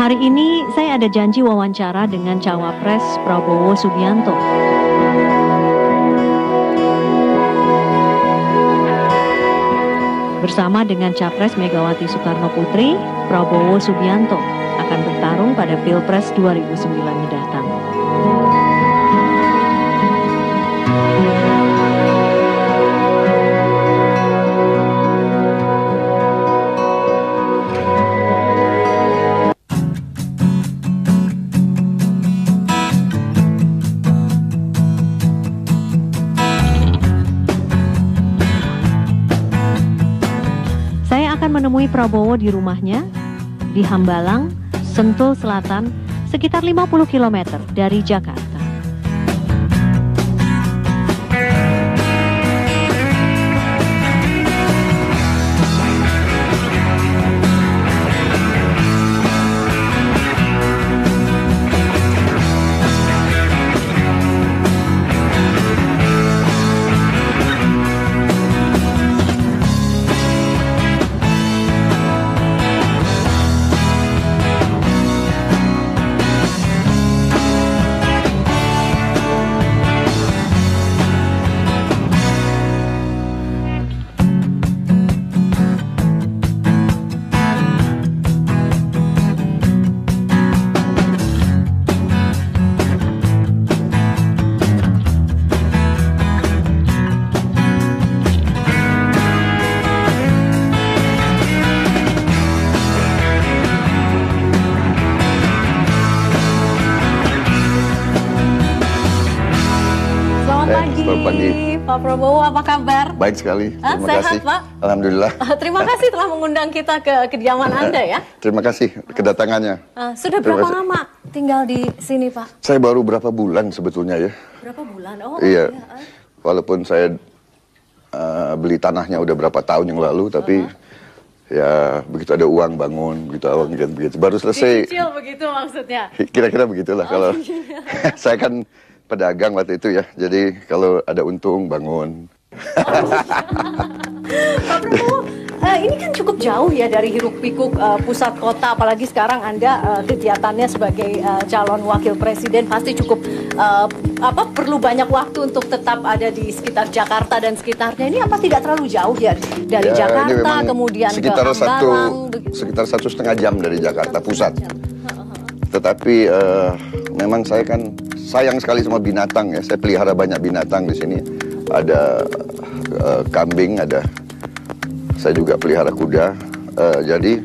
Hari ini saya ada janji wawancara dengan Cawapres Prabowo Subianto. Bersama dengan Capres Megawati Soekarno Putri, Prabowo Subianto akan bertarung pada Pilpres 2009 mendatang. Menemui Prabowo di rumahnya di Hambalang, Sentul Selatan, sekitar 50 km dari Jakarta. Selamat pagi, Pak Prabowo, apa kabar? Baik sekali, terima kasih. Pak? Alhamdulillah. Terima kasih telah mengundang kita ke kediaman Anda ya. Terima kasih kedatangannya. Sudah berapa lama tinggal di sini, Pak? Saya baru berapa bulan sebetulnya ya. Berapa bulan? Oh iya. Walaupun saya beli tanahnya udah berapa tahun yang lalu, tapi ya begitu ada uang bangun, begitu uang begitu. Baru selesai. Kecil begitu maksudnya? Kira-kira begitulah kalau saya kan pedagang waktu itu ya, jadi kalau ada untung bangun. Pak Prabowo, ini kan cukup jauh ya dari hiruk-pikuk pusat kota, apalagi sekarang Anda kegiatannya sebagai calon wakil presiden pasti cukup perlu banyak waktu untuk tetap ada di sekitar Jakarta dan sekitarnya. Ini apa tidak terlalu jauh ya dari Jakarta kemudian sekitar ke Hambalang? Sekitar 1,5 jam dari Jakarta pusat. Tetapi memang saya kan sayang sekali sama binatang ya. Saya pelihara banyak binatang di sini. Ada kambing, saya juga pelihara kuda. Jadi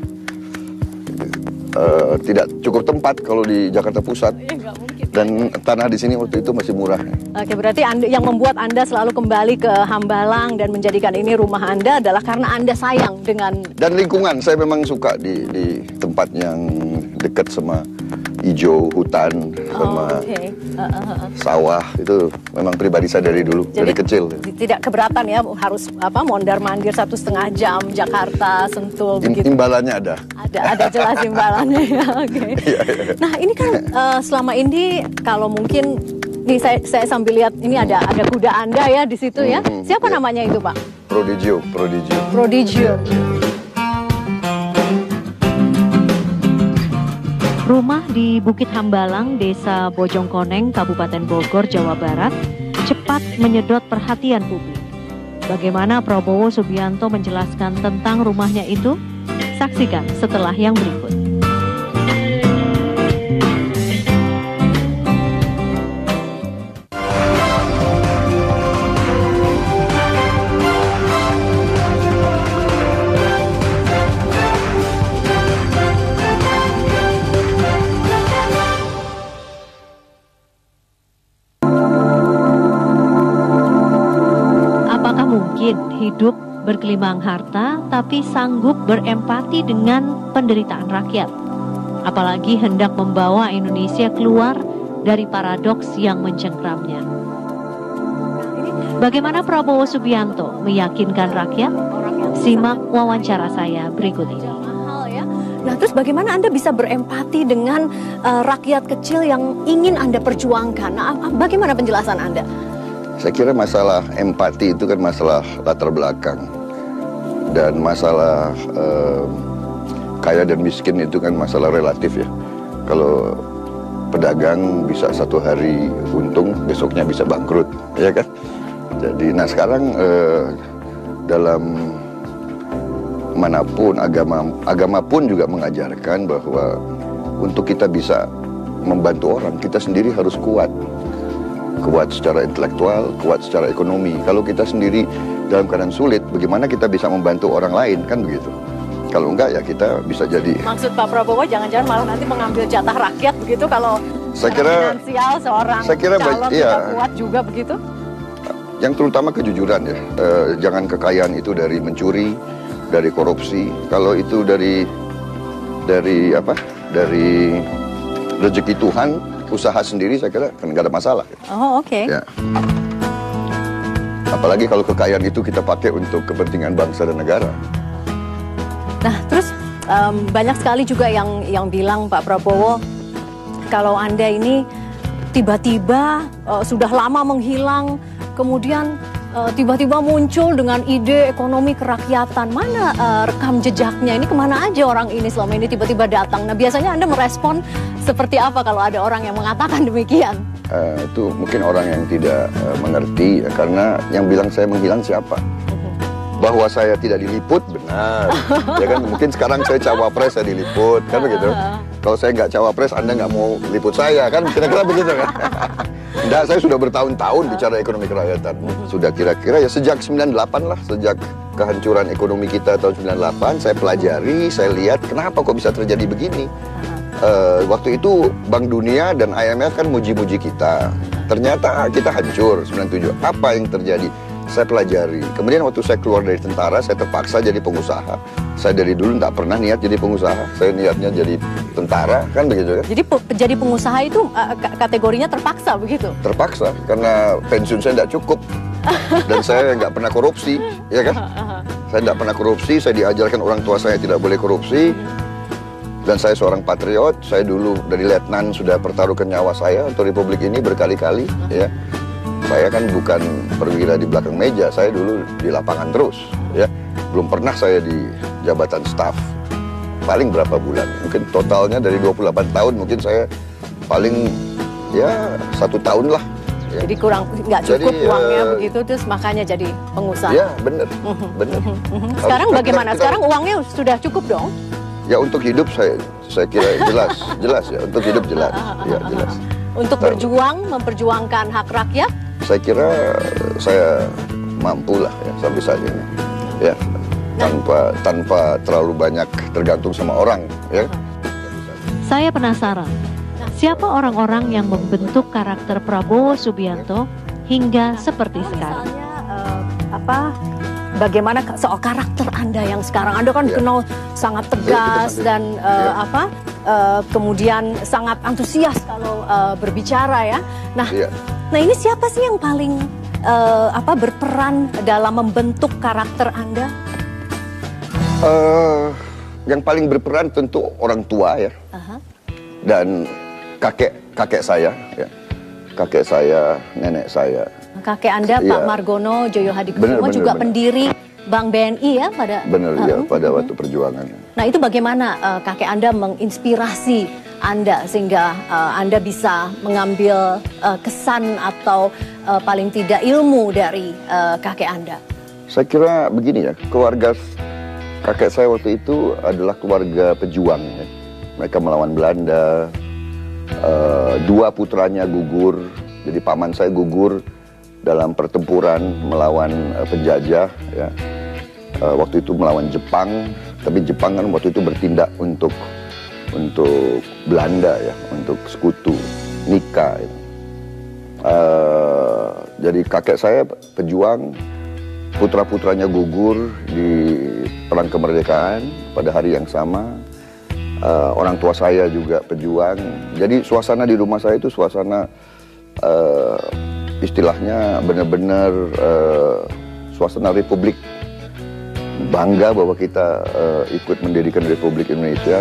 tidak cukup tempat kalau di Jakarta Pusat. Ya, nggak mungkin. Dan tanah di sini waktu itu masih murah. Oke, berarti yang membuat Anda selalu kembali ke Hambalang dan menjadikan ini rumah Anda adalah karena Anda sayang dengan dan lingkungan. Saya memang suka di tempat yang dekat sama hijau, hutan, sama sawah. Itu memang pribadi saya dari dulu. Jadi, dari kecil. Tidak keberatan ya harus mondar-mandir 1,5 jam Jakarta, Sentul begitu. Imbalannya ada. Ada jelas imbalannya ya. Oke. Nah, ini kan selama ini kalau mungkin nih saya sambil lihat ini ada kuda Anda ya di situ ya. Siapa namanya itu, Pak? Prodigio. Rumah di Bukit Hambalang, Desa Bojongkoneng, Kabupaten Bogor, Jawa Barat, cepat menyedot perhatian publik. Bagaimana Prabowo Subianto menjelaskan tentang rumahnya itu? Saksikan setelah yang berikut. Mungkin hidup berkelimang harta tapi sanggup berempati dengan penderitaan rakyat, apalagi hendak membawa Indonesia keluar dari paradoks yang mencengkramnya. Bagaimana Prabowo Subianto meyakinkan rakyat? Simak wawancara saya berikut ini. Nah, terus bagaimana Anda bisa berempati dengan rakyat kecil yang ingin Anda perjuangkan? Nah, bagaimana penjelasan Anda? Saya kira masalah empati itu kan masalah latar belakang. Dan masalah kaya dan miskin itu kan masalah relatif ya. Kalau pedagang bisa satu hari untung, besoknya bisa bangkrut, ya kan? Jadi, nah sekarang dalam manapun agama pun juga mengajarkan bahwa untuk kita bisa membantu orang, kita sendiri harus kuat secara intelektual, kuat secara ekonomi. Kalau kita sendiri dalam keadaan sulit, bagaimana kita bisa membantu orang lain, kan begitu? Kalau enggak ya kita bisa jadi. Maksud Pak Prabowo jangan-jangan malah nanti mengambil jatah rakyat begitu kalau saya kira finansial seorang calon tidak kuat juga begitu? Yang terutama kejujuran ya. Jangan kekayaan itu dari mencuri, dari korupsi. Kalau itu dari rezeki Tuhan, usaha sendiri saya kira kan nggak ada masalah. Oh, oke. Ya. Apalagi kalau kekayaan itu kita pakai untuk kepentingan bangsa dan negara. Nah, terus banyak sekali juga yang bilang Pak Prabowo, kalau Anda ini tiba-tiba sudah lama menghilang, kemudian tiba-tiba muncul dengan ide ekonomi kerakyatan. Mana rekam jejaknya ini, kemana aja orang ini selama ini tiba-tiba datang? Nah, biasanya Anda merespon seperti apa kalau ada orang yang mengatakan demikian? Itu mungkin orang yang tidak mengerti, ya, karena yang bilang saya menghilang siapa? Bahwa saya tidak diliput, benar. Ya kan, mungkin sekarang saya cawapres, saya diliput, kan begitu. Kalau saya nggak cawapres, Anda nggak mau liput saya, kan kira-kira begitu kan. Enggak, saya sudah bertahun-tahun bicara ekonomi kerakyatan. Sudah kira-kira ya sejak 98 lah, sejak kehancuran ekonomi kita tahun 98, saya pelajari, saya lihat kenapa kok bisa terjadi begini. Waktu itu Bank Dunia dan IMF kan muji-muji kita. Ternyata kita hancur 97. Apa yang terjadi? Saya pelajari. Kemudian waktu saya keluar dari tentara, saya terpaksa jadi pengusaha. Saya dari dulu nggak pernah niat jadi pengusaha. Saya niatnya jadi tentara, kan begitu kan? Jadi jadi pengusaha itu kategorinya terpaksa begitu? Terpaksa, karena pensiun saya nggak cukup. Dan saya nggak pernah korupsi, ya kan? Saya nggak pernah korupsi, saya diajarkan orang tua saya tidak boleh korupsi. Dan saya seorang patriot, saya dulu dari letnan sudah pertaruhkan nyawa saya untuk Republik ini berkali-kali, ya. Saya kan bukan perwira di belakang meja, saya dulu di lapangan terus, ya. Belum pernah saya di jabatan staf. Paling berapa bulan? Mungkin totalnya dari 28 tahun, mungkin saya paling ya 1 tahun lah. Ya. Jadi kurang, nggak cukup uangnya begitu, terus makanya jadi pengusaha. Ya, benar, benar. Sekarang bagaimana? Sekarang uangnya sudah cukup dong? Ya untuk hidup saya kira jelas ya, untuk hidup jelas, ya jelas. Untuk berjuang, memperjuangkan hak rakyat? Saya kira saya mampu lah ya sampai saat ini, ya tanpa terlalu banyak tergantung sama orang, ya. Saya penasaran, siapa orang-orang yang membentuk karakter Prabowo Subianto hingga seperti sekarang? Bagaimana soal karakter Anda yang sekarang? Anda kan dikenal sangat tegas dan kemudian sangat antusias kalau berbicara, ya. Nah ini siapa sih yang paling berperan dalam membentuk karakter Anda? Yang paling berperan tentu orang tua, ya. Dan kakek saya, ya. Kakek saya, nenek saya. Kakek Anda, Pak Margono Joyo Hadikusumo, juga pendiri Bank BNI ya pada pada waktu perjuangan. Nah itu bagaimana kakek Anda menginspirasi Anda sehingga Anda bisa mengambil kesan atau paling tidak ilmu dari kakek Anda? Saya kira begini ya, keluarga kakek saya waktu itu adalah keluarga pejuang, ya. Mereka melawan Belanda, 2 putranya gugur, jadi paman saya gugur dalam pertempuran melawan penjajah, ya. Waktu itu melawan Jepang, tapi Jepang kan waktu itu bertindak untuk Belanda, ya, untuk sekutu Nika, ya. Jadi kakek saya pejuang, putra-putranya gugur di Perang Kemerdekaan pada hari yang sama. Orang tua saya juga pejuang. Jadi suasana di rumah saya itu suasana istilahnya benar-benar suasana republik. Bangga bahwa kita ikut mendirikan Republik Indonesia,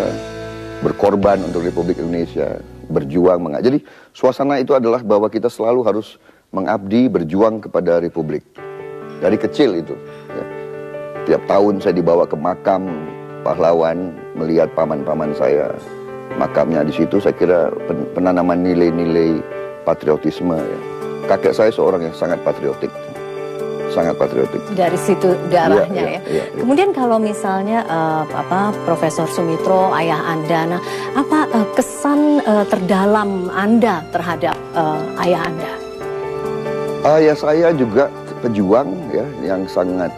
berkorban untuk Republik Indonesia, berjuang. Jadi suasana itu adalah bahwa kita selalu harus mengabdi, berjuang kepada Republik. Dari kecil itu, ya. Tiap tahun saya dibawa ke makam pahlawan, melihat paman-paman saya makamnya di situ. Saya kira penanaman nilai-nilai patriotisme ya. Kakek saya seorang yang sangat patriotik. Sangat patriotik. Dari situ darahnya ya. Ya. Kemudian kalau misalnya Profesor Sumitro, ayah Anda, nah apa kesan terdalam Anda terhadap ayah Anda? Ayah saya juga pejuang ya, yang sangat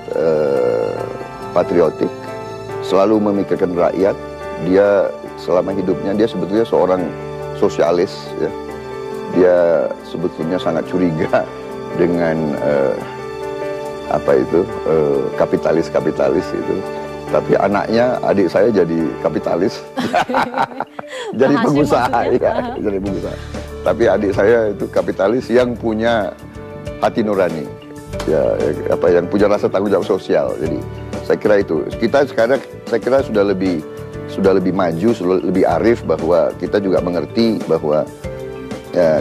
patriotik, selalu memikirkan rakyat. Dia selama hidupnya dia sebetulnya seorang sosialis ya. Dia sebetulnya sangat curiga dengan kapitalis itu, tapi anaknya, adik saya jadi kapitalis, jadi pengusaha ya, jadi pengusaha. Tapi adik saya itu kapitalis yang punya hati nurani, ya yang punya rasa tanggung jawab sosial. Jadi saya kira itu kita sekarang, saya kira sudah lebih maju, sudah lebih arif, bahwa kita juga mengerti bahwa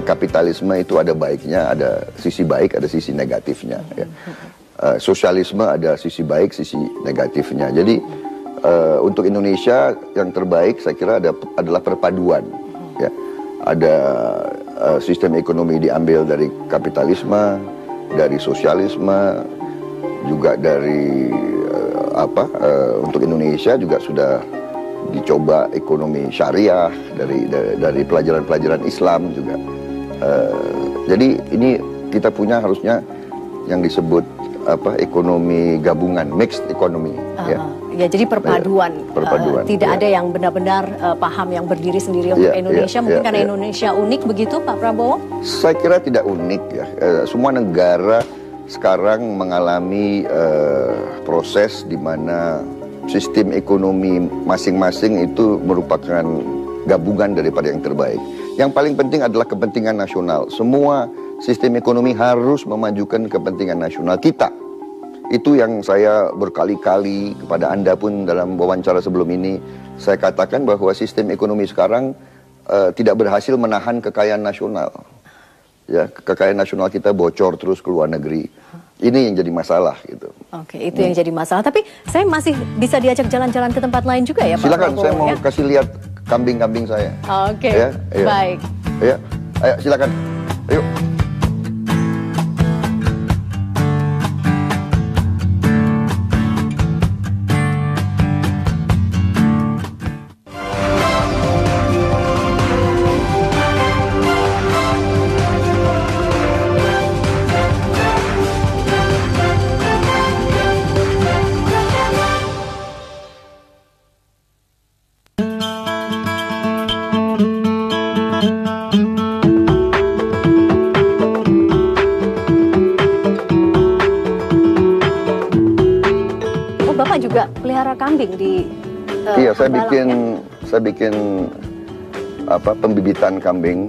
kapitalisme itu ada baiknya, ada sisi baik, ada sisi negatifnya ya. Sosialisme ada sisi baik, sisi negatifnya. Jadi untuk Indonesia yang terbaik saya kira adalah perpaduan ya. Ada sistem ekonomi diambil dari kapitalisme, dari sosialisme, juga dari untuk Indonesia juga sudah dicoba ekonomi syariah dari pelajaran-pelajaran Islam juga. Jadi ini kita punya harusnya yang disebut ekonomi gabungan, mixed economy ya. Ya, jadi perpaduan. Tidak ada yang benar-benar paham yang berdiri sendiri untuk Indonesia. Mungkin karena Indonesia unik begitu, Pak Prabowo? Saya kira tidak unik ya. Semua negara sekarang mengalami proses di mana sistem ekonomi masing-masing itu merupakan gabungan daripada yang terbaik. Yang paling penting adalah kepentingan nasional. Semua sistem ekonomi harus memajukan kepentingan nasional kita. Itu yang saya berkali-kali kepada Anda pun dalam wawancara sebelum ini, saya katakan bahwa sistem ekonomi sekarang tidak berhasil menahan kekayaan nasional. Ya, kekayaan nasional kita bocor terus ke luar negeri. Ini yang jadi masalah gitu. Oke, itu yang jadi masalah. Tapi saya masih bisa diajak jalan-jalan ke tempat lain juga ya, Pak Silakan, Prabowo, saya mau ya? kasih lihat kambing-kambing saya. Oke, ya, baik. Ya, ayo silakan. Ayo. Juga pelihara kambing di iya, saya bikin pembibitan kambing.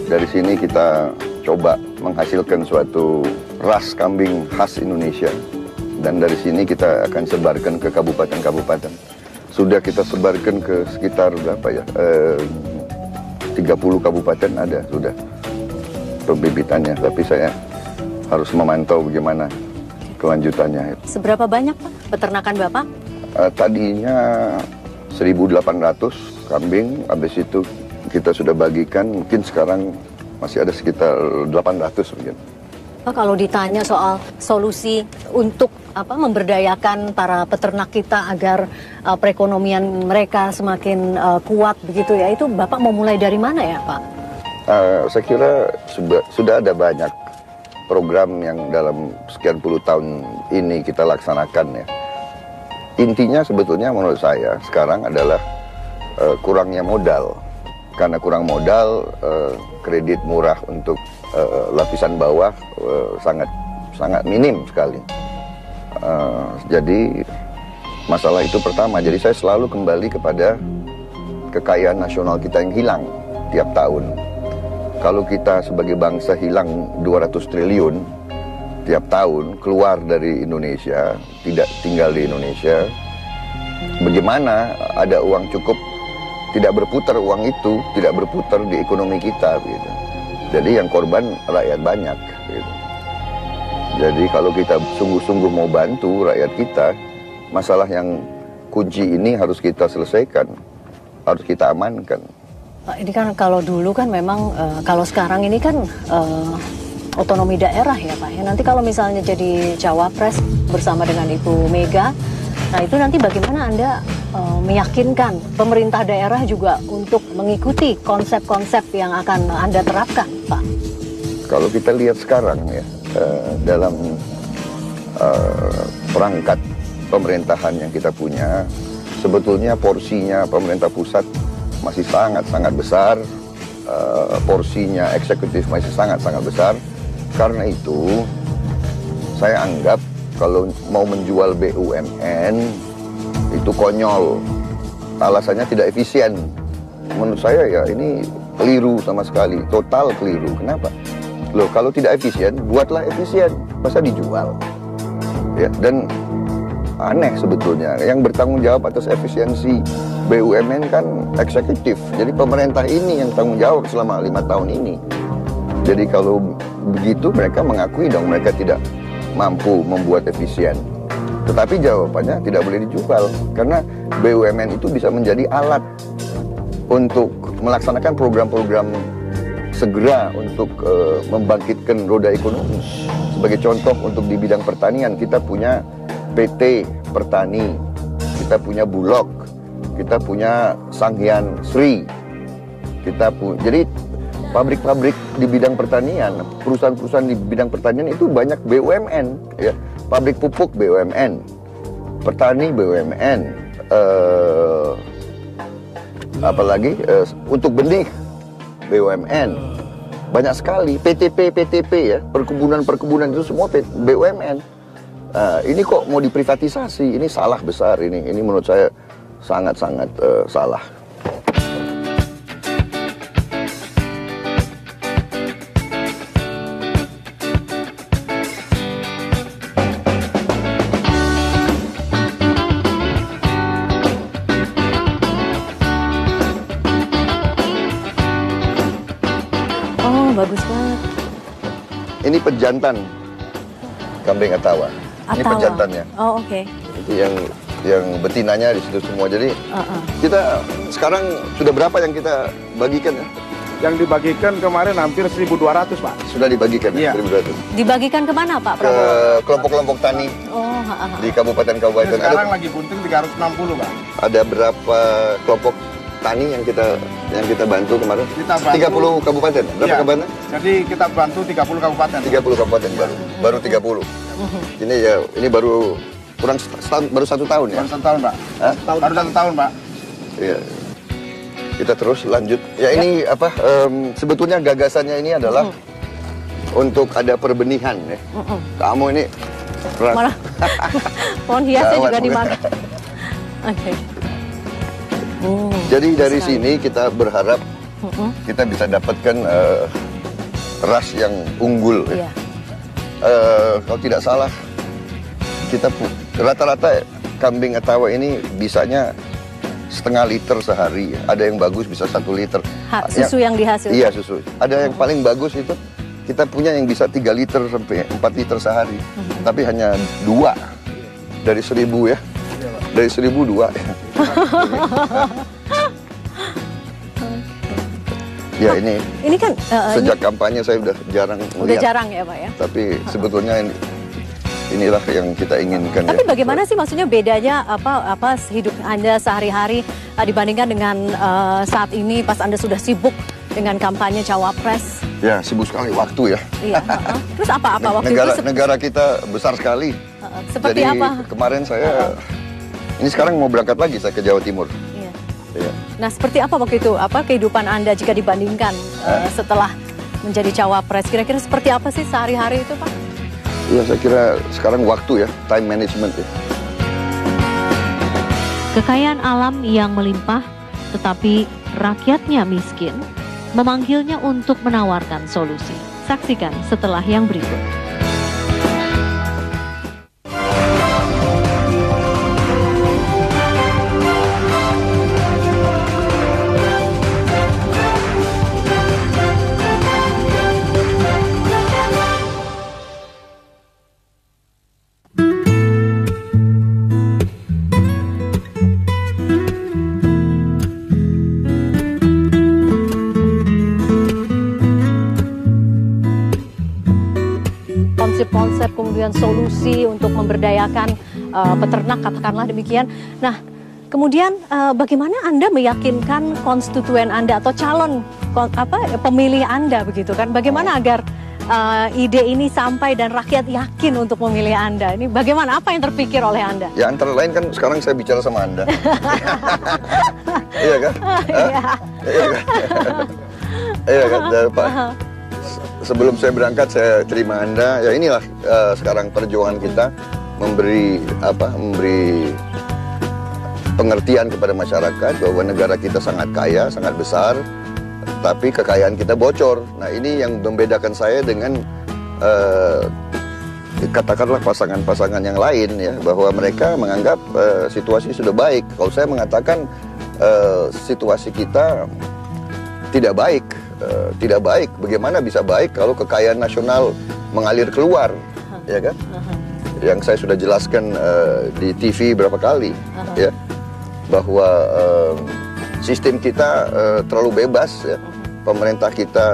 Dari sini kita coba menghasilkan suatu ras kambing khas Indonesia, dan dari sini kita akan sebarkan ke kabupaten-kabupaten. Sudah kita sebarkan ke sekitar berapa ya? 30 kabupaten ada sudah pembibitannya, tapi saya harus memantau bagaimana kelanjutannya. Seberapa banyak Pak peternakan Bapak? Tadinya 1.800 kambing, habis itu kita sudah bagikan, mungkin sekarang masih ada sekitar 800 mungkin. Pak, kalau ditanya soal solusi untuk memberdayakan para peternak kita agar perekonomian mereka semakin kuat begitu ya, itu Bapak mau mulai dari mana ya Pak? Saya kira sudah ada banyak program yang dalam sekian puluh tahun ini kita laksanakan ya. Intinya sebetulnya menurut saya sekarang adalah kurangnya modal. Karena kurang modal, kredit murah untuk lapisan bawah sangat minim sekali. Jadi masalah itu pertama. Jadi saya selalu kembali kepada kekayaan nasional kita yang hilang tiap tahun. Kalau kita sebagai bangsa hilang 200 triliun tiap tahun keluar dari Indonesia, tidak tinggal di Indonesia, bagaimana ada uang cukup, tidak berputar uang itu, tidak berputar di ekonomi kita gitu. Jadi yang korban rakyat banyak gitu. Jadi kalau kita sungguh-sungguh mau bantu rakyat kita, masalah yang kunci ini harus kita selesaikan. harus kita amankan. Pak, ini kan kalau dulu kan memang kalau sekarang ini kan otonomi daerah ya Pak ya. Nanti kalau misalnya jadi cawapres bersama dengan Ibu Mega, nah itu nanti bagaimana Anda meyakinkan pemerintah daerah juga untuk mengikuti konsep-konsep yang akan Anda terapkan, Pak? Kalau kita lihat sekarang ya, dalam perangkat pemerintahan yang kita punya, sebetulnya porsinya pemerintah pusat masih sangat-sangat besar, porsinya eksekutif masih sangat-sangat besar. Karena itu, saya anggap kalau mau menjual BUMN itu konyol, alasannya tidak efisien. Menurut saya ya ini keliru sama sekali, total keliru. Kenapa? Loh, kalau tidak efisien, buatlah efisien, masa dijual? Ya, dan aneh sebetulnya, yang bertanggung jawab atas efisiensi BUMN kan eksekutif. Jadi pemerintah ini yang tanggung jawab selama 5 tahun ini. Jadi kalau begitu mereka mengakui dong mereka tidak mampu membuat efisien. Tetapi jawabannya tidak boleh dijual, karena BUMN itu bisa menjadi alat untuk melaksanakan program-program segera untuk membangkitkan roda ekonomi. Sebagai contoh untuk di bidang pertanian, kita punya PT Pertani, kita punya Bulog, kita punya Sanghyang Sri, jadi pabrik-pabrik di bidang pertanian, perusahaan-perusahaan di bidang pertanian itu banyak BUMN, ya. Pabrik pupuk BUMN, petani BUMN, apalagi untuk benih BUMN, banyak sekali. PTP ya, perkebunan itu semua BUMN. Ini kok mau diprivatisasi? Ini salah besar ini. Ini menurut saya sangat-sangat salah. Oh, bagus banget. Ini pejantan kambing Atawa. Ini pejantannya. Oh, oke. Itu yang betinanya di situ semua. Jadi kita sekarang sudah berapa yang kita bagikan ya? Yang dibagikan kemarin hampir 1.200, Pak. Sudah dibagikan ya? Iya. 1.200. Dibagikan kemana Pak Ke Prabowo? kelompok-kelompok tani Oh, di kabupaten-kabupaten. Sekarang lagi bunting 360, Pak. Ada berapa kelompok tani yang kita bantu kemarin? Kita bantu 30 kabupaten. Berapa Iya. kabupaten? Jadi kita bantu 30 kabupaten. 30 kabupaten baru 30. Ini baru kurang baru 1 tahun ya. Baru 1 tahun, Pak. Hah? Baru 1 tahun, Pak. Iya. Kita terus lanjut. Ya ini apa? Sebetulnya gagasannya ini adalah untuk ada perbenihan ya. Kamu ini Malah pohon hiasnya Gawat, juga di bukan? mana? Oke. Jadi dari sini kita berharap kita bisa dapatkan ras yang unggul. Ya. Iya. Kalau tidak salah, kita rata-rata kambing Atawa ini bisanya setengah liter sehari. Ada yang bagus bisa 1 liter. Susu yang dihasilkan. Iya, susu. Ada yang paling bagus itu kita punya yang bisa 3 liter sampai 4 liter sehari. Tapi hanya 2 dari 1.000 ya. Dari 1.000 2. Ya ini kan sejak kampanye saya udah jarang udah melihat. jarang ya Pak ya. Tapi sebetulnya inilah yang kita inginkan. Tapi ya. bagaimana sih maksudnya bedanya apa hidup Anda sehari-hari dibandingkan dengan saat ini pas Anda sudah sibuk dengan kampanye cawapres? Ya sibuk sekali waktu ya. Iya. Terus apa waktu itu? Negara kita besar sekali. Seperti Jadi, apa? kemarin saya ini sekarang mau berangkat lagi saya ke Jawa Timur. Iya. Iya. Nah seperti apa waktu itu? Apa kehidupan Anda jika dibandingkan setelah menjadi cawapres? Kira-kira seperti apa sih sehari-hari itu Pak? Ya saya kira sekarang waktu ya, time management ya. Kekayaan alam yang melimpah, tetapi rakyatnya miskin, memanggilnya untuk menawarkan solusi. Saksikan setelah yang berikut. kemudian solusi untuk memberdayakan peternak, katakanlah demikian. Nah, kemudian bagaimana Anda meyakinkan konstituen Anda atau calon pemilih Anda begitu kan? Bagaimana agar ide ini sampai dan rakyat yakin untuk memilih Anda? Ini bagaimana? Apa yang terpikir oleh Anda? Ya antara lain kan sekarang saya bicara sama Anda. Iya kan? Iya. Iya kan? Iya kan, Pak. Sebelum saya berangkat saya terima Anda. Ya inilah sekarang perjuangan kita memberi pengertian kepada masyarakat bahwa negara kita sangat kaya, sangat besar, tapi kekayaan kita bocor. Nah ini yang membedakan saya dengan katakanlah pasangan-pasangan yang lain ya, bahwa mereka menganggap situasi sudah baik. Kalau saya mengatakan situasi kita tidak baik, tidak baik. Bagaimana bisa baik kalau kekayaan nasional mengalir keluar, ya kan? Yang saya sudah jelaskan di TV berapa kali, ya, bahwa sistem kita terlalu bebas, ya. Pemerintah kita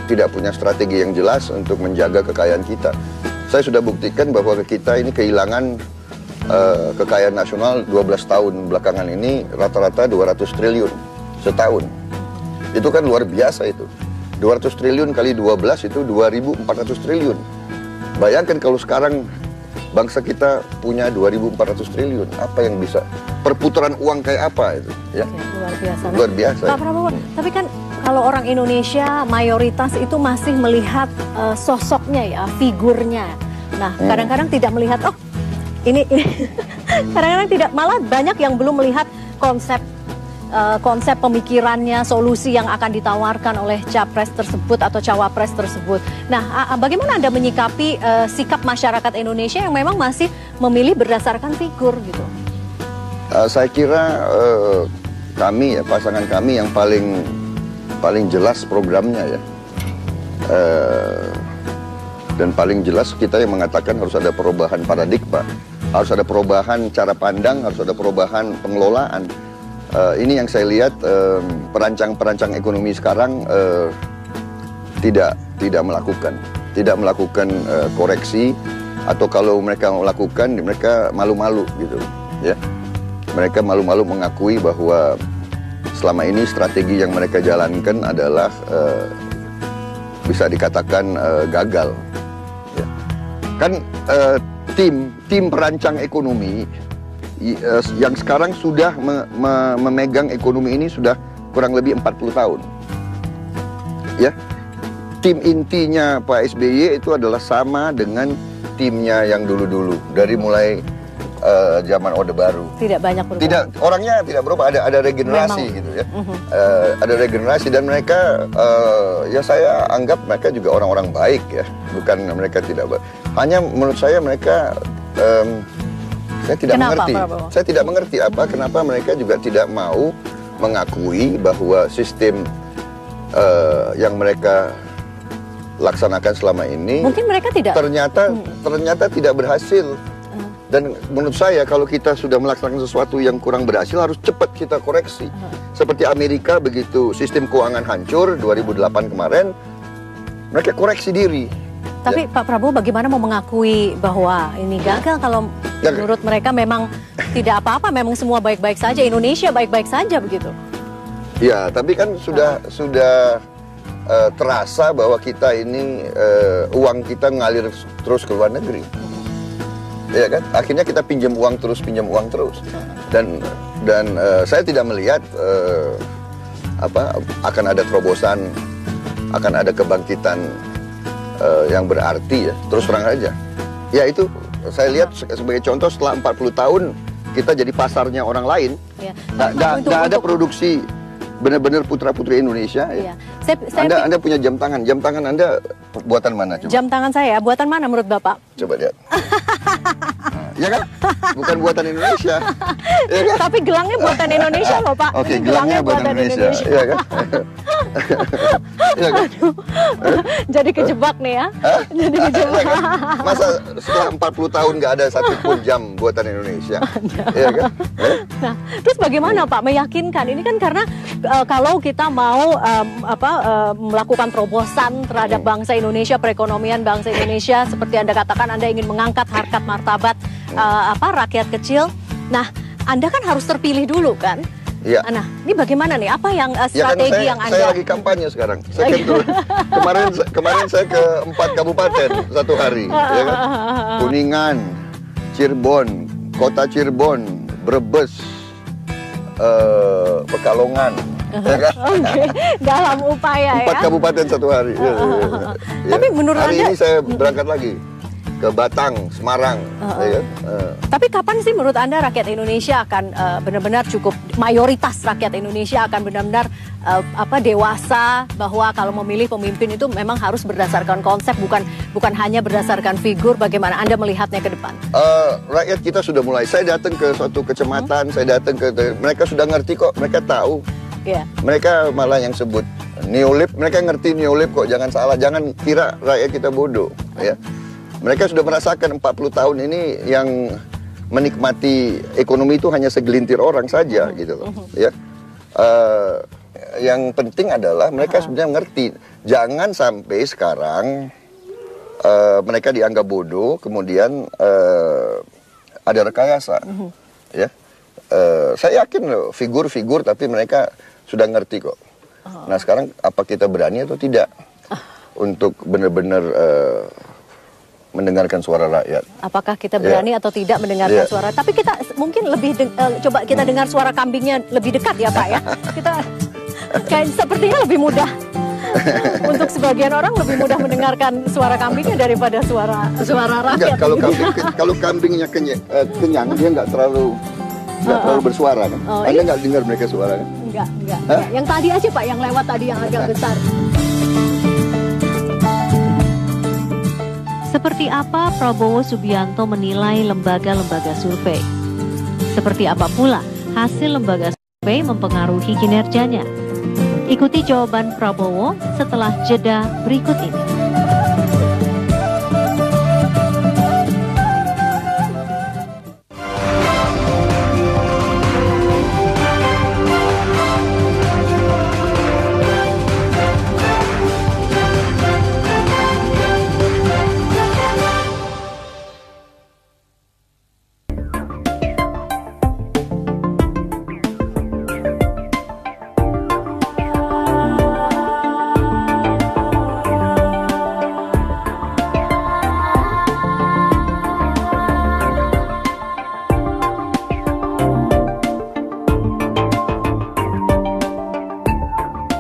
tidak punya strategi yang jelas untuk menjaga kekayaan kita. Saya sudah buktikan bahwa kita ini kehilangan kekayaan nasional 12 tahun belakangan ini rata-rata 200 triliun setahun. Itu kan luar biasa itu. 200 triliun kali 12 itu 2.400 triliun. Bayangkan kalau sekarang bangsa kita punya 2.400 triliun, apa yang bisa? Perputaran uang kayak apa itu? Ya? Oke, luar biasa. Luar biasa. Pak Prabowo, tapi kan kalau orang Indonesia mayoritas itu masih melihat sosoknya ya, figurnya. Nah, kadang-kadang tidak melihat, oh ini kadang-kadang tidak, malah banyak yang belum melihat konsep pemikirannya, solusi yang akan ditawarkan oleh capres tersebut atau cawapres tersebut. Nah, bagaimana Anda menyikapi sikap masyarakat Indonesia yang memang masih memilih berdasarkan figur gitu? Saya kira kami ya, pasangan kami yang paling jelas programnya ya. Dan paling jelas kita yang mengatakan harus ada perubahan paradigma, harus ada perubahan cara pandang, harus ada perubahan pengelolaan. Ini yang saya lihat perancang-perancang ekonomi sekarang tidak melakukan koreksi, atau kalau mereka melakukan mereka malu-malu gitu ya. Mereka malu-malu mengakui bahwa selama ini strategi yang mereka jalankan adalah bisa dikatakan gagal ya. Kan tim perancang ekonomi yang sekarang sudah memegang ekonomi ini sudah kurang lebih 40 tahun. Ya. Tim intinya Pak SBY itu adalah sama dengan timnya yang dulu-dulu, dari mulai zaman Orde Baru. Tidak banyak berubah. Orangnya tidak berubah, ada regenerasi gitu ya. Ada regenerasi dan mereka ya saya anggap mereka juga orang-orang baik ya. Bukan mereka tidak baik. Hanya menurut saya mereka saya tidak mengerti kenapa mereka juga tidak mau mengakui bahwa sistem yang mereka laksanakan selama ini mungkin mereka ternyata tidak berhasil. Dan menurut saya kalau kita sudah melaksanakan sesuatu yang kurang berhasil harus cepat kita koreksi. Seperti Amerika, begitu sistem keuangan hancur 2008 kemarin, mereka koreksi diri. Tapi ya. Pak Prabowo bagaimana mau mengakui bahwa ini gagal kalau menurut mereka memang tidak apa-apa, memang semua baik-baik saja, Indonesia baik-baik saja begitu? Ya, tapi kan sudah terasa bahwa kita ini uang kita ngalir terus ke luar negeri. Ya kan, akhirnya kita pinjam uang terus. Dan saya tidak melihat akan ada terobosan, akan ada kebangkitan yang berarti ya, terus terang aja. Ya itu saya lihat sebagai contoh, setelah 40 tahun kita jadi pasarnya orang lain. Ya. Nggak ada produksi benar-benar putra-putri Indonesia. Ya. Anda punya jam tangan Anda buatan mana coba? Jam tangan saya buatan mana menurut Bapak? Coba lihat. Ya kan? Bukan buatan Indonesia. Ya kan? Tapi gelangnya buatan Indonesia loh Pak. Oke, gelangnya buatan Indonesia. Ya kan? Ya kan? Jadi kejebak nih ya. Jadi kejebak. Ya kan? Masa setelah 40 tahun nggak ada satupun jam buatan Indonesia? Ya kan? Nah, terus bagaimana Pak meyakinkan? Ini kan karena kalau kita mau melakukan terobosan terhadap bangsa Indonesia, perekonomian bangsa Indonesia, seperti Anda katakan, Anda ingin mengangkat harkat martabat rakyat kecil. Nah, Anda kan harus terpilih dulu kan? Ya. Nah, ini bagaimana nih? Apa yang strategi ya kan yang Anda? Saya lagi kampanye sekarang. Saya kan kemarin saya ke 4 kabupaten satu hari, ya kan? Kuningan, Cirebon, Kota Cirebon, Brebes, Pekalongan, ya kan? Oke, dalam upaya 4 kabupaten satu hari. Ya. Tapi menurut hari Anda, ini saya berangkat lagi ke Batang, Semarang. Ya kan? Tapi kapan sih menurut Anda rakyat Indonesia akan benar-benar cukup, mayoritas rakyat Indonesia akan benar-benar dewasa bahwa kalau memilih pemimpin itu memang harus berdasarkan konsep, bukan hanya berdasarkan figur. Bagaimana Anda melihatnya ke depan? Rakyat kita sudah mulai. Saya datang ke suatu kecamatan, saya datang ke mereka sudah ngerti kok, mereka tahu. Yeah. Mereka malah yang sebut neolib, mereka ngerti neolib kok, jangan salah, jangan kira rakyat kita bodoh, ya. Mereka sudah merasakan 40 tahun ini yang menikmati ekonomi itu hanya segelintir orang saja gitu loh, ya. Yang penting adalah mereka sebenarnya ngerti. Jangan sampai sekarang mereka dianggap bodoh, kemudian ada rekayasa, ya. Saya yakin loh figur-figur, tapi mereka sudah ngerti kok. Nah sekarang apa kita berani atau tidak untuk benar-benar mendengarkan suara rakyat? Apakah kita berani atau tidak mendengarkan suara? Tapi kita mungkin lebih coba kita dengar suara kambingnya lebih dekat ya Pak ya. Kita kayak sepertinya lebih mudah. Untuk sebagian orang lebih mudah mendengarkan suara kambingnya daripada suara rakyat. Enggak, kalau kambingnya kenyang, dia nggak terlalu bersuara kan? Anda nggak dengar mereka suara kan? Enggak. Yang tadi aja Pak, yang lewat tadi yang agak besar. Seperti apa Prabowo Subianto menilai lembaga-lembaga survei? Seperti apa pula hasil lembaga survei mempengaruhi kinerjanya? Ikuti jawaban Prabowo setelah jeda berikut ini.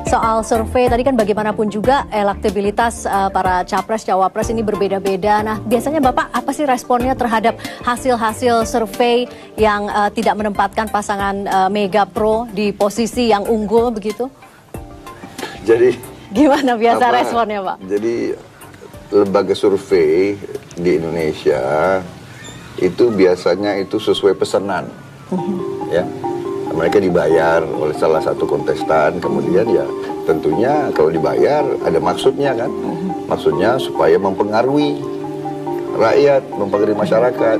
Soal survei tadi kan bagaimanapun juga elektabilitas para capres cawapres ini berbeda-beda. Nah biasanya Bapak apa sih responnya terhadap hasil-hasil survei yang tidak menempatkan pasangan Mega Pro di posisi yang unggul begitu? Jadi gimana biasa responnya Pak? Jadi lembaga survei di Indonesia itu biasanya itu sesuai pesanan, ya. Mereka dibayar oleh salah satu kontestan, kemudian ya tentunya kalau dibayar ada maksudnya kan, maksudnya supaya mempengaruhi rakyat, mempengaruhi masyarakat.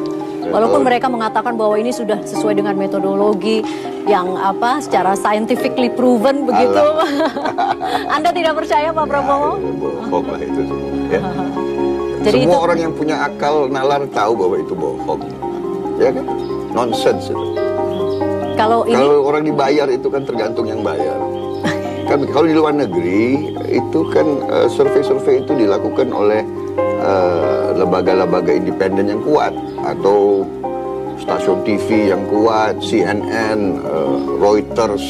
Walaupun mereka mengatakan bahwa ini sudah sesuai dengan metodologi yang secara scientifically proven begitu. Anda tidak percaya Pak Prabowo? Bohong lah itu semua. Ya. Jadi semua orang yang punya akal nalar tahu bahwa itu bohong, ya kan? Nonsense itu. Kalau orang dibayar itu kan tergantung yang bayar. Kan kalau di luar negeri itu kan survei-survei itu dilakukan oleh lembaga-lembaga independen yang kuat atau stasiun TV yang kuat, CNN, Reuters,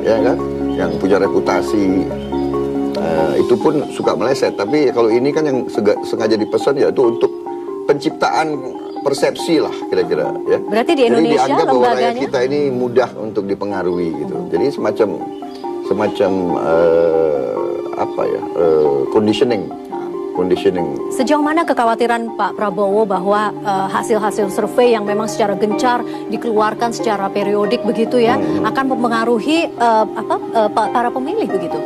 ya kan, yang punya reputasi. Itu pun suka meleset. Tapi kalau ini kan yang sengaja dipesan ya itu untuk penciptaan persepsi lah kira-kira ya. Berarti di Indonesia jadi dianggap bahwa lembaganya rakyat kita ini mudah untuk dipengaruhi gitu. Jadi semacam conditioning conditioning. Sejauh mana kekhawatiran Pak Prabowo bahwa hasil-hasil survei yang memang secara gencar dikeluarkan secara periodik begitu ya akan mempengaruhi para pemilih begitu?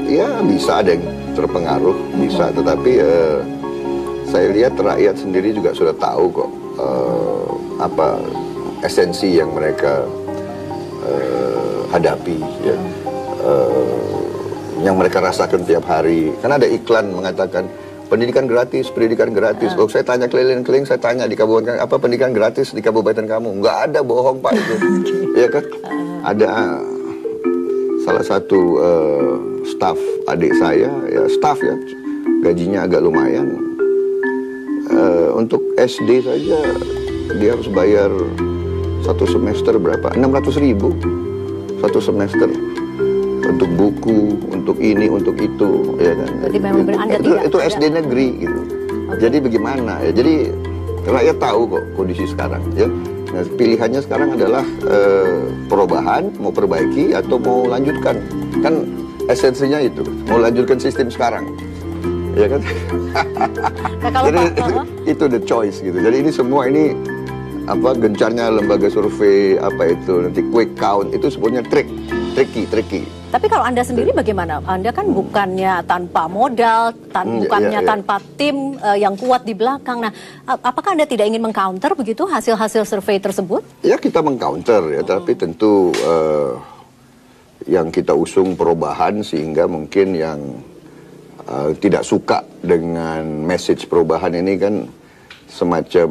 Ya bisa ada yang terpengaruh, bisa. Tetapi saya lihat rakyat sendiri juga sudah tahu kok apa esensi yang mereka hadapi, ya. Yang mereka rasakan tiap hari. Karena ada iklan mengatakan pendidikan gratis. Oh, saya tanya keliling-keliling, saya tanya di kabupaten, apa pendidikan gratis di kabupaten kamu? Nggak ada, bohong Pak itu. Iya kan? Ada salah satu staf adik saya, ya staff ya, gajinya agak lumayan. Untuk SD saja dia harus bayar satu semester berapa? 600.000 satu semester. Untuk buku, untuk ini, untuk itu, ya kan? Jadi memang itu SD negeri gitu. Okay. Jadi bagaimana ya? Jadi rakyat tahu kok kondisi sekarang, ya. Nah, pilihannya sekarang adalah perubahan, mau perbaiki atau mau lanjutkan. Kan esensinya itu, mau lanjutkan sistem sekarang, ya kan? Nah, kalau jadi itu the choice gitu. Jadi ini semua ini apa gencarnya lembaga survei apa itu nanti quick count itu sebenarnya tricky. Tapi kalau Anda sendiri bagaimana? Anda kan bukannya tanpa modal, bukannya tanpa tim yang kuat di belakang. Nah, apakah Anda tidak ingin mengcounter begitu hasil-hasil survei tersebut? Ya, kita mengcounter ya, tapi tentu yang kita usung perubahan sehingga mungkin yang tidak suka dengan message perubahan ini kan semacam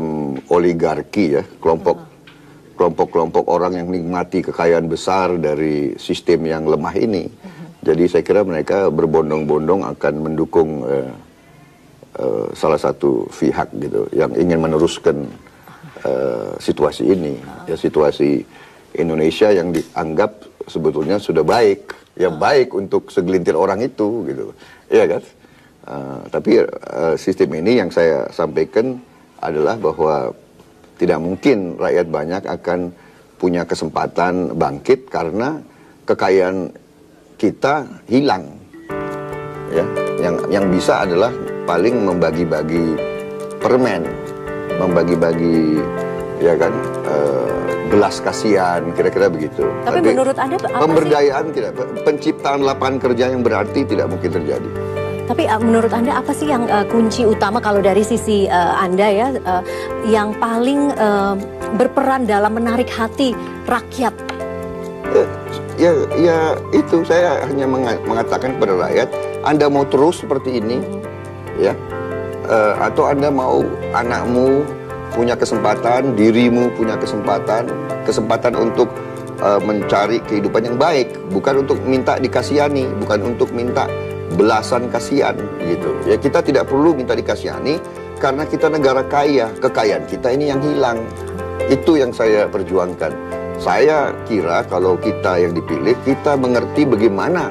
oligarki ya, kelompok-kelompok orang yang menikmati kekayaan besar dari sistem yang lemah ini. Jadi saya kira mereka berbondong-bondong akan mendukung salah satu pihak gitu yang ingin meneruskan situasi ini. Ya, situasi Indonesia yang dianggap sebetulnya sudah baik, ya baik untuk segelintir orang itu gitu. Iya kan? Tapi sistem ini yang saya sampaikan adalah bahwa tidak mungkin rakyat banyak akan punya kesempatan bangkit karena kekayaan kita hilang. Ya, yang bisa adalah paling membagi-bagi permen, membagi-bagi ya kan belas kasihan, kira-kira begitu. Tapi menurut Anda apa pemberdayaan sih? Tidak, penciptaan lapangan kerja yang berarti tidak mungkin terjadi. Tapi menurut Anda apa sih yang kunci utama kalau dari sisi Anda ya yang paling berperan dalam menarik hati rakyat? Ya itu saya hanya mengatakan kepada rakyat, Anda mau terus seperti ini, ya, atau Anda mau anakmu punya kesempatan, dirimu punya kesempatan untuk mencari kehidupan yang baik, bukan untuk minta dikasihani, bukan untuk minta belasan kasihan gitu. Ya kita tidak perlu minta dikasihani karena kita negara kaya, kekayaan kita ini yang hilang. Itu yang saya perjuangkan. Saya kira kalau kita yang dipilih, kita mengerti bagaimana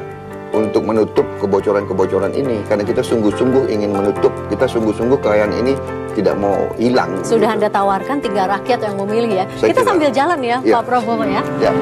untuk menutup kebocoran-kebocoran ini. Karena kita sungguh-sungguh ingin menutup, kita sungguh-sungguh kekayaan ini tidak mau hilang. Sudah gitu. Anda tawarkan, tinggal rakyat yang memilih ya. Saya kita kira, sambil jalan ya, Pak Prabowo ya. Ya.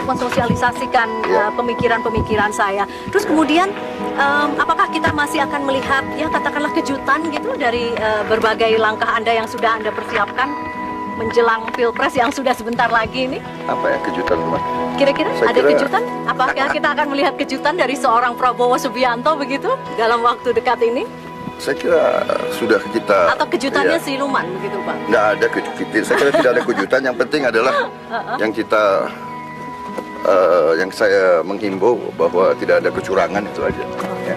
Mensosialisasikan pemikiran-pemikiran saya. Terus kemudian apakah kita masih akan melihat ya katakanlah kejutan gitu dari berbagai langkah Anda yang sudah Anda persiapkan menjelang Pilpres yang sudah sebentar lagi ini? Apa ya kejutan, Mbak? Kira-kira ada kejutan? Apakah kita akan melihat kejutan dari seorang Prabowo Subianto begitu dalam waktu dekat ini? Saya kira sudah kita... Atau kejutannya siluman begitu, Pak? Nggak ada kejutan. Saya kira tidak ada kejutan. Yang penting adalah yang kita... yang saya menghimbau bahwa tidak ada kecurangan itu aja. Ya.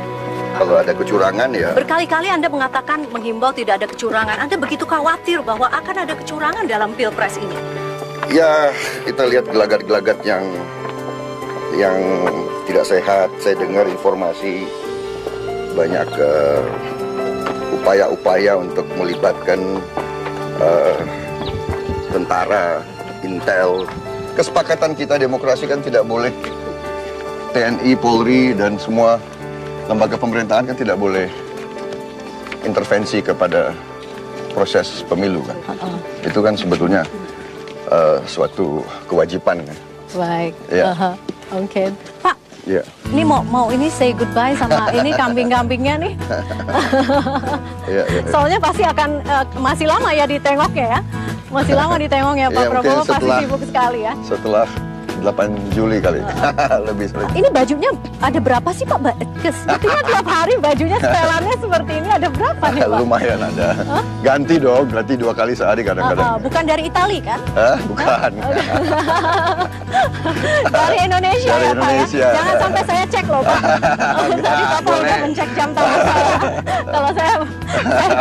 Kalau ada kecurangan ya... Berkali-kali Anda mengatakan menghimbau tidak ada kecurangan. Anda begitu khawatir bahwa akan ada kecurangan dalam Pilpres ini? Ya, kita lihat gelagat-gelagat yang yang tidak sehat. Saya dengar informasi banyak upaya-upaya untuk melibatkan tentara, intel. Kesepakatan kita demokrasi kan tidak boleh TNI, Polri, dan semua lembaga pemerintahan kan tidak boleh intervensi kepada proses pemilu kan. Itu kan sebetulnya suatu kewajiban kan. Baik. Ya. Oke. Pak, Ya. ini mau ini say goodbye sama ini kambing-kambingnya nih. Ya, ya. Soalnya pasti akan masih lama ya ditengoknya ya. Masih lama ditengoknya Pak Ya, mungkin Prabowo, pasti setelah- sibuk sekali ya. Setelah 8 Juli kali. Lebih sering. Ini bajunya ada berapa sih Pak? Sebetulnya tiap hari bajunya setelannya seperti ini ada berapa nih Pak? Lumayan ada. Ganti dong, ganti 2 kali sehari kadang-kadang. Bukan dari Itali kan? Hah? Bukan. Dari Indonesia Dari ya Pak Indonesia. ya? Jangan sampai saya cek loh Pak. Tadi Bapak boleh. udah mencek jam tangan saya. Kalau saya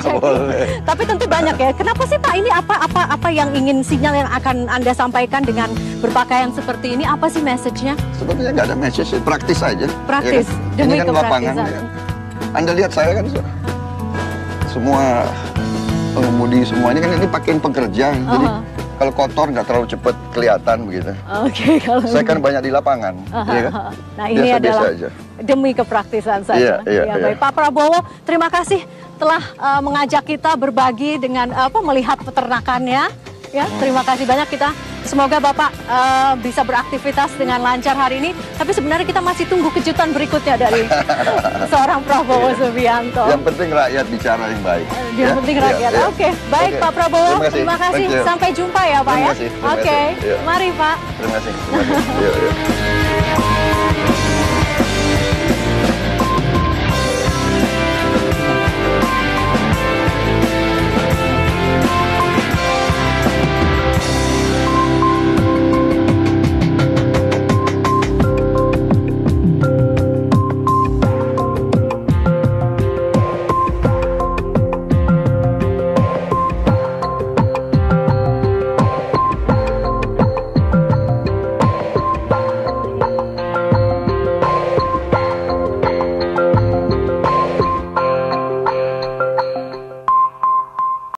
cek. Boleh. Tapi tentu banyak ya. Kenapa sih Pak ini apa yang ingin sinyal yang akan Anda sampaikan dengan berpakaian seperti ini? Apa sih message-nya? Sebetulnya nggak ada message, praktis saja. Praktis, Ya kan? demi Ini kan lapangan. kepraktisan. Ya. Anda lihat saya kan semua pengemudi semua ini pakaian pekerja. Jadi kalau kotor nggak terlalu cepat kelihatan begitu. Oke, kalau Saya kan banyak di lapangan. Ya kan? Nah, ini Biasa-biasa adalah aja. demi kepraktisan saja. Iya, iya, Ya, iya. baik. Pak Prabowo, terima kasih telah mengajak kita berbagi dengan melihat peternakannya. Ya, terima kasih banyak kita. Semoga Bapak bisa beraktivitas dengan lancar hari ini. Tapi sebenarnya kita masih tunggu kejutan berikutnya dari seorang Prabowo Subianto. Yang penting rakyat bicara yang baik. Yang penting rakyat. Iya. Oke, baik Oke. Pak Prabowo. Terima kasih. Terima kasih. Thank you. Sampai jumpa ya Pak Terima ya. kasih. Terima Oke, kasih. Iya. mari Pak. Terima kasih. Terima kasih. Yuk, yuk.